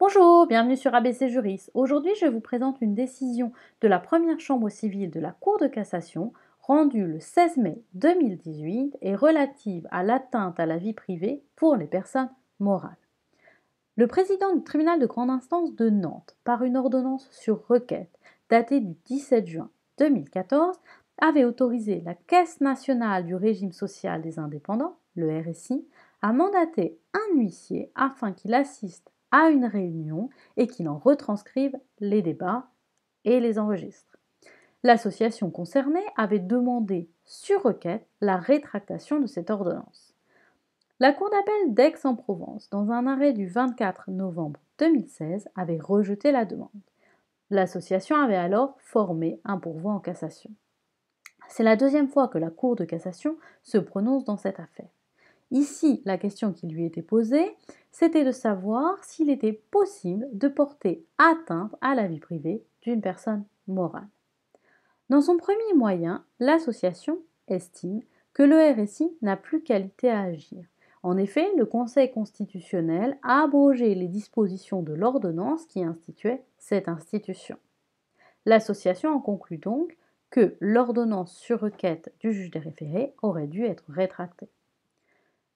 Bonjour, bienvenue sur ABC Juris. Aujourd'hui, je vous présente une décision de la première chambre civile de la Cour de cassation rendue le 16 mai 2018 et relative à l'atteinte à la vie privée pour les personnes morales. Le président du tribunal de grande instance de Nantes, par une ordonnance sur requête datée du 17 juin 2014, avait autorisé la Caisse nationale du régime social des indépendants, le RSI, à mandater un huissier afin qu'il assiste à une réunion et qu'il en retranscrive les débats et les enregistre. L'association concernée avait demandé sur requête la rétractation de cette ordonnance. La Cour d'appel d'Aix-en-Provence, dans un arrêt du 24 novembre 2016, avait rejeté la demande. L'association avait alors formé un pourvoi en cassation. C'est la deuxième fois que la Cour de cassation se prononce dans cette affaire. Ici, la question qui lui était posée, c'était de savoir s'il était possible de porter atteinte à la vie privée d'une personne morale. Dans son premier moyen, l'association estime que le RSI n'a plus qualité à agir. En effet, le Conseil constitutionnel a abrogé les dispositions de l'ordonnance qui instituait cette institution. L'association en conclut donc que l'ordonnance sur requête du juge des référés aurait dû être rétractée.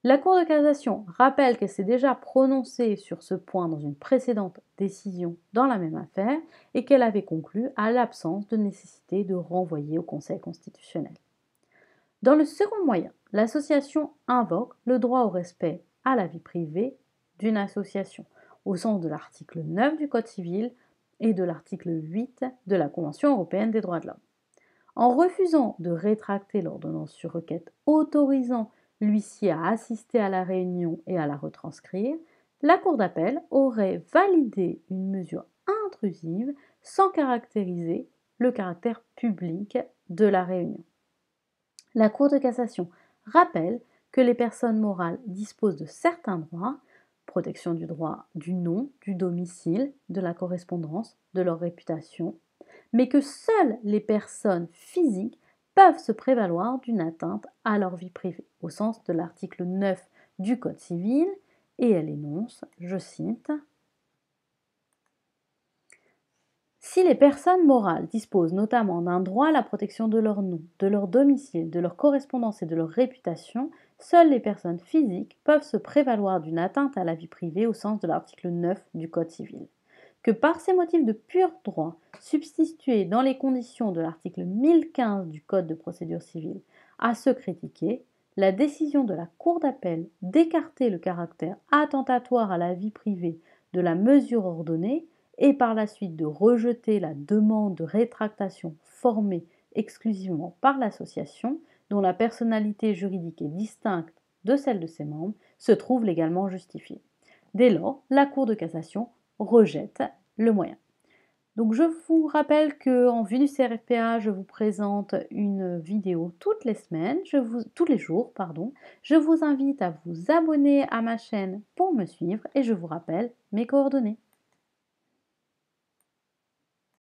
La Cour de cassation rappelle qu'elle s'est déjà prononcée sur ce point dans une précédente décision dans la même affaire et qu'elle avait conclu à l'absence de nécessité de renvoyer au Conseil constitutionnel. Dans le second moyen, l'association invoque le droit au respect à la vie privée d'une association, au sens de l'article 9 du Code civil et de l'article 8 de la Convention européenne des droits de l'homme. En refusant de rétracter l'ordonnance sur requête autorisant l'huissier à assister à la réunion et à la retranscrire, la Cour d'appel aurait validé une mesure intrusive sans caractériser le caractère public de la réunion. La Cour de cassation rappelle que les personnes morales disposent de certains droits, protection du droit du nom, du domicile, de la correspondance, de leur réputation, mais que seules les personnes physiques peuvent se prévaloir d'une atteinte à leur vie privée, au sens de l'article 9 du Code civil, et elle énonce, je cite, si les personnes morales disposent notamment d'un droit à la protection de leur nom, de leur domicile, de leur correspondance et de leur réputation, seules les personnes physiques peuvent se prévaloir d'une atteinte à la vie privée au sens de l'article 9 du Code civil. Que par ces motifs de pur droit, substitués dans les conditions de l'article 1015 du Code de procédure civile à ceux critiqués, la décision de la Cour d'appel d'écarter le caractère attentatoire à la vie privée de la mesure ordonnée et par la suite de rejeter la demande de rétractation formée exclusivement par l'association, dont la personnalité juridique est distincte de celle de ses membres, se trouve légalement justifiée. Dès lors, la Cour de cassation rejette le moyen. Donc je vous rappelle qu'en vue du CRFPA, je vous présente une vidéo toutes les semaines, tous les jours, pardon. Je vous invite à vous abonner à ma chaîne pour me suivre et je vous rappelle mes coordonnées.